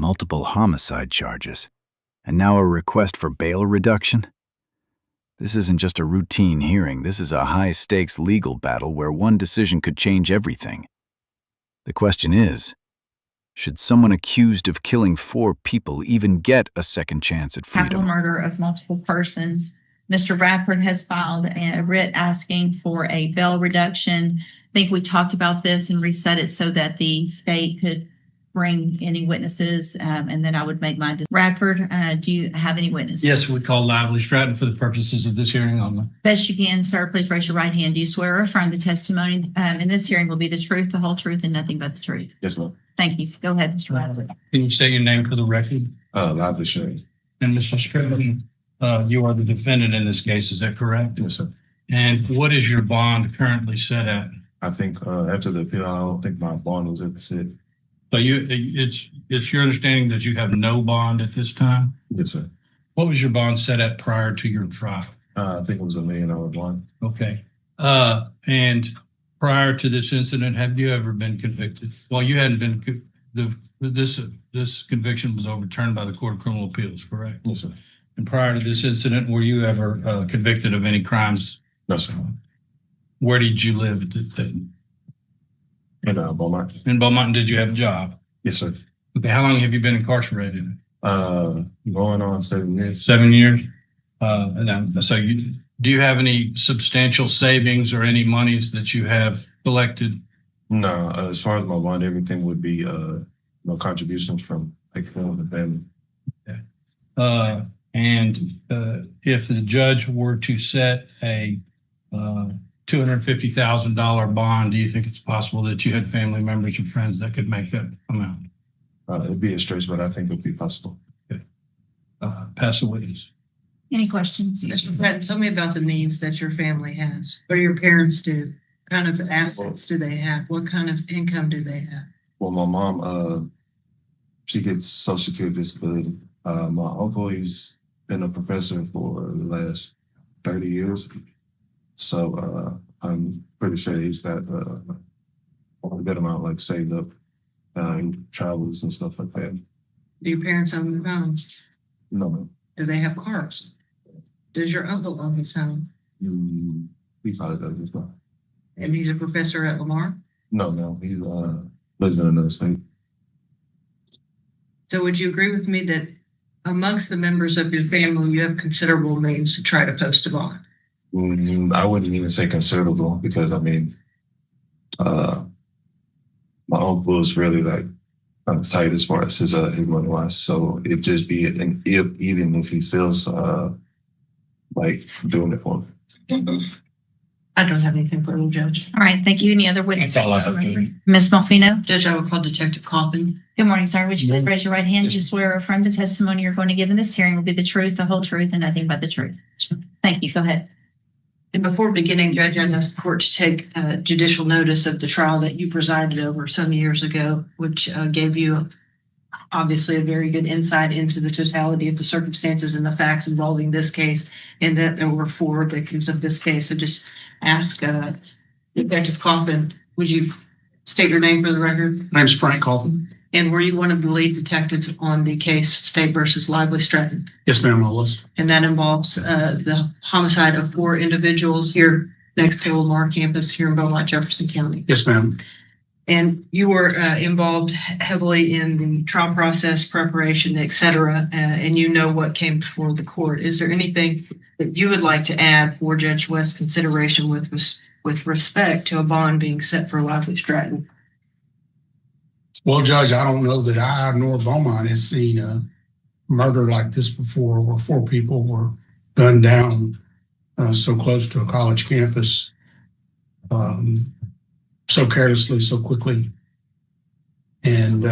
multiple homicide charges, and now a request for bail reduction? This isn't just a routine hearing. This is a high-stakes legal battle where one decision could change everything. The question is, should someone accused of killing 4 people even get a second chance at freedom? Capital murder of multiple persons. Mr. Radford has filed a writ asking for a bail reduction. I think we talked about this and reset it so that the state could bring any witnesses, and then I would make my decision. Radford, do you have any witnesses? Yes, we call Lively Stratton for the purposes of this hearing only. Best you can, sir. Please raise your right hand. Do you swear or affirm the testimony in this hearing will be the truth, the whole truth, and nothing but the truth? Yes, ma'am. Thank you. Go ahead, Mr. Radford. Can you state your name for the record? Lively Stratton. And Mr. Stratton, you are the defendant in this case, is that correct? Yes, sir. And what is your bond currently set at? I think after the appeal, I don't think my bond was ever set. So it's your understanding that you have no bond at this time? Yes, sir. What was your bond set at prior to your trial? I think it was $1 million bond. Okay. And prior to this incident, have you ever been convicted? Well, you hadn't been, this conviction was overturned by the Court of Criminal Appeals, correct? Yes, sir. And prior to this incident, were you ever convicted of any crimes? No, sir. Where did you live at the time? In Beaumont. In Beaumont, and did you have a job? Yes, sir. Okay, how long have you been incarcerated? Going on 7 years. 7 years? So do you have any substantial savings or any monies that you have collected? No, as far as my bond, everything would be no contributions from like friends and family. Okay. And if the judge were to set a $250,000 bond, do you think it's possible that you had family members and friends that could make that amount? It'd be a stretch, but I think it would be possible. Okay. Pass the witness. Any questions? Mr. Pratt, tell me about the means that your family has. What do your parents do? What kind of assets do they have? What kind of income do they have? Well, my mom, she gets Social Security disability. My uncle, he's been a professor for the last 30 years. So I'm pretty sure he's got a good amount like saved up in travels and stuff like that. Do your parents own their homes? No, ma'am. Do they have cars? Does your uncle own his home? He probably does as well. And he's a professor at Lamar? No, he lives in another state. So would you agree with me that amongst the members of your family, you have considerable means to try to post a bond? I wouldn't even say considerable because I mean, my uncle is really like kind of tight as far as his money wise. So it'd just be even if he feels like doing it for me. I don't have anything for you, Judge. All right. Thank you. Any other witnesses? That's all I have, Judge. Ms. Malfino? Judge, I will call Detective Coffin. Good morning, sir. Would you please raise your right hand? Do you swear or affirm the testimony you're going to give in this hearing will be the truth, the whole truth, and nothing but the truth? Thank you. Go ahead. And before beginning, Judge, I asked the court to take judicial notice of the trial that you presided over some years ago, which gave you obviously a very good insight into the totality of the circumstances and the facts involving this case, and that there were 4 victims of this case. So just ask Detective Coffin, would you state your name for the record? My name's Frank Coffin. And were you one of the lead detectives on the case State versus Lively Stratton? Yes, ma'am, I was. And that involves the homicide of 4 individuals here next to Lamar campus here in Beaumont, Jefferson County. Yes, ma'am. And you were involved heavily in the trial process, preparation, et cetera, and you know what came before the court. Is there anything that you would like to add for Judge West's consideration with respect to a bond being set for Lively Stratton? Well, Judge, I don't know that I nor Beaumont has seen a murder like this before, where 4 people were gunned down so close to a college campus, so carelessly, so quickly. And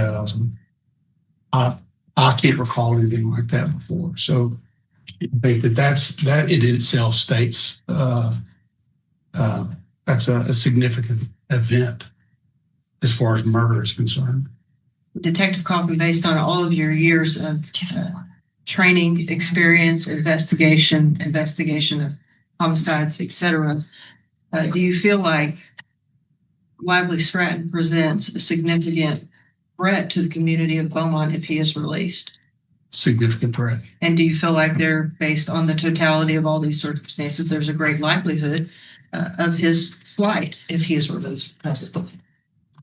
I can't recall anything like that before. So I think that in itself states that's a significant event as far as murder is concerned. Detective Coffin, based on all of your years of training, experience, investigation of homicides, et cetera, do you feel like Lively Stratton presents a significant threat to the community of Beaumont if he is released? Significant threat. And do you feel like they're, based on the totality of all these circumstances, there's a great likelihood of his flight if he is released from custody?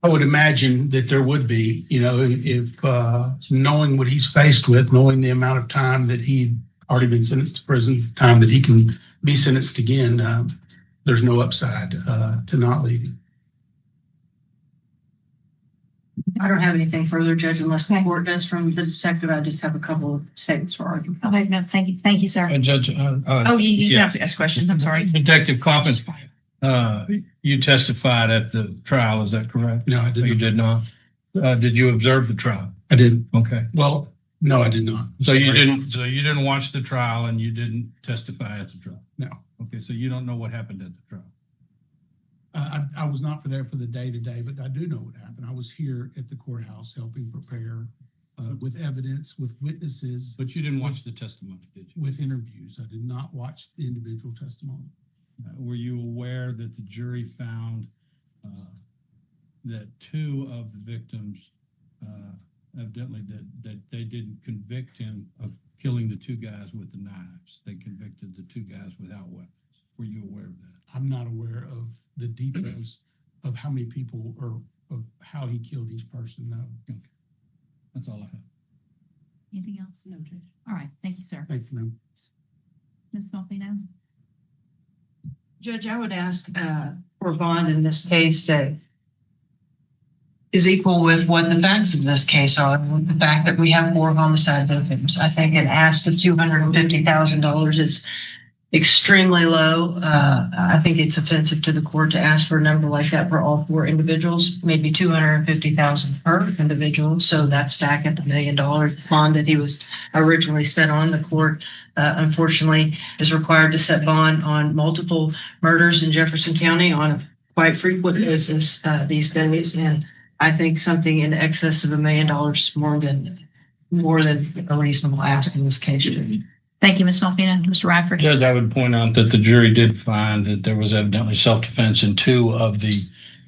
I would imagine that there would be, if knowing what he's faced with, knowing the amount of time that he'd already been sentenced to prison, the time that he can be sentenced again, there's no upside to not leaving. I don't have anything further, Judge, unless the court does from the detective. I just have a couple of statements for argument. Okay, no, thank you. Thank you, sir. Judge, Oh, you have to ask questions. I'm sorry. Detective Coffin, you testified at the trial, is that correct? No, I You didn't. did not? Did you observe the trial? I did. Okay. Well, no, I did not. So you didn't watch the trial and you didn't testify at the trial? No. Okay, so you don't know what happened at the trial? I was not there for the day-to-day, but I do know what happened. I was here at the courthouse helping prepare with evidence, with witnesses, But you didn't watch the testimony, did you? with interviews. I did not watch the individual testimony. Were you aware that the jury found that two of the victims evidently that they didn't convict him of killing the two guys with the knives? They convicted the two guys without weapons. Were you aware of that? I'm not aware of the details of how many people or of how he killed each person. No. Okay. That's all I have. Anything else? No, Judge. All right. Thank you, sir. Thank you, ma'am. Ms. Malvino? Judge, I would ask for a bond in this case that is equal with what the facts of this case are. The fact that we have 4 homicide victims. I think an ask of $250,000 is extremely low. I think it's offensive to the court to ask for a number like that for all 4 individuals, maybe $250,000 per individual. So that's back at the $1 million bond that he was originally set on. The court, unfortunately, is required to set bond on multiple murders in Jefferson County on a quite frequent basis these days. And I think something in excess of $1 million is more than a reasonable ask in this case. Thank you, Ms. Malvino. Mr. Radford? Judge, I would point out that the jury did find that there was evidently self-defense in 2 of the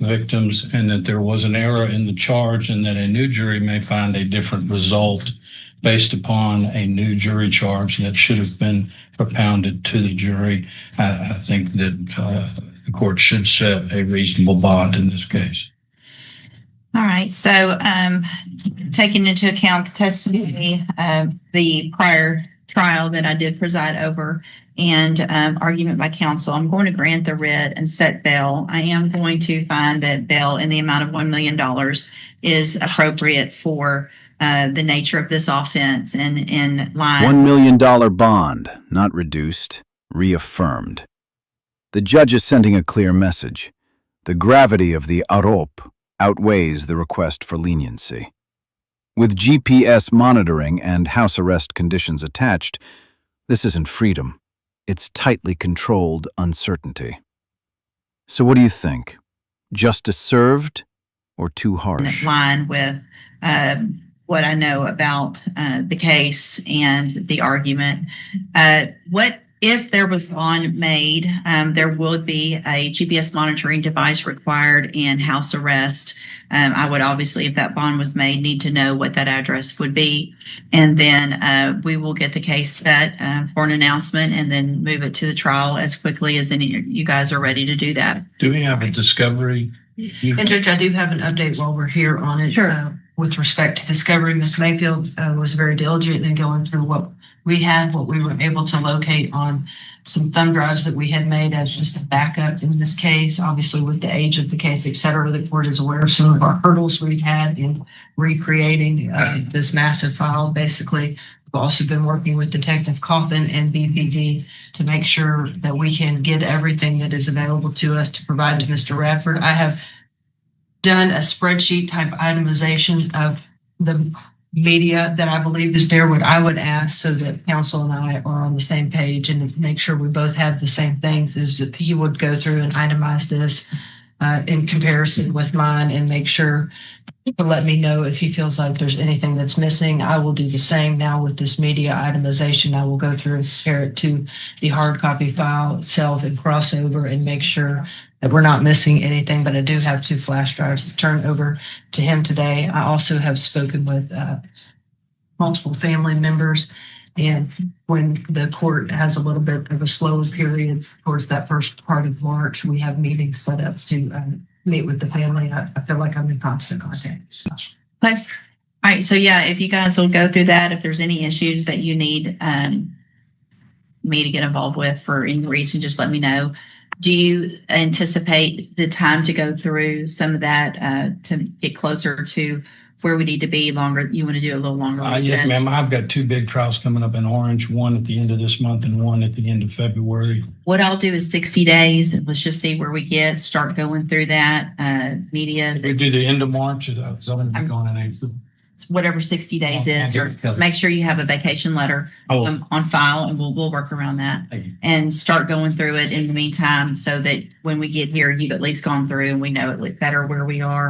victims and that there was an error in the charge and that a new jury may find a different result based upon a new jury charge that should have been propounded to the jury. I think that the court should set a reasonable bond in this case. All right. So taking into account the testimony of the prior trial that I did preside over and argument by counsel, I'm going to grant the writ and set bail. I am going to find that bail in the amount of $1 million is appropriate for the nature of this offense and in line. $1 million bond, not reduced, reaffirmed. The judge is sending a clear message. The gravity of the arop outweighs the request for leniency. With GPS monitoring and house arrest conditions attached, this isn't freedom. It's tightly controlled uncertainty. So what do you think? Justice served or too harsh? In line with what I know about the case and the argument. What if there was bond made, there would be a GPS monitoring device required and house arrest. I would obviously, if that bond was made, need to know what that address would be. And then we will get the case set for an announcement and then move it to the trial as quickly as any you guys are ready to do that. Do we have a discovery? And Judge, I do have an update while we're here on it. Sure. With respect to discovery, Ms. Mayfield was very diligent in going through what we had, what we were able to locate on some thumb drives that we had made as just a backup in this case. Obviously, with the age of the case, et cetera, the court is aware of some of our hurdles we've had in recreating this massive file. Basically, we've also been working with Detective Coffin and BPD to make sure that we can get everything that is available to us to provide to Mr. Radford. I have done a spreadsheet type itemization of the media that I believe is there. What I would ask so that counsel and I are on the same page and make sure we both have the same things is that he would go through and itemize this in comparison with mine and make sure to let me know if he feels like there's anything that's missing. I will do the same now with this media itemization. I will go through and compare it to the hard copy file itself and cross over and make sure that we're not missing anything, but I do have 2 flash drives to turn over to him today. I also have spoken with multiple family members, and when the court has a little bit of a slower period towards that first part of March, we have meetings set up to meet with the family. I feel like I'm in constant contact. Okay. All right. So yeah, if you guys will go through that, if there's any issues that you need me to get involved with for any reason, just let me know. Do you anticipate the time to go through some of that to get closer to where we need to be longer? You want to do a little longer? Yes, ma'am. I've got 2 big trials coming up in Orange, one at the end of this month and one at the end of February. What I'll do is 60 days, and let's just see where we get. Start going through that media. We do the end of March. I'm going to be going in April. Whatever 60 days is, or make sure you have a vacation letter on file, and we'll work around that and start going through it in the meantime, so that when we get here, you've at least gone through and we know it better where we are.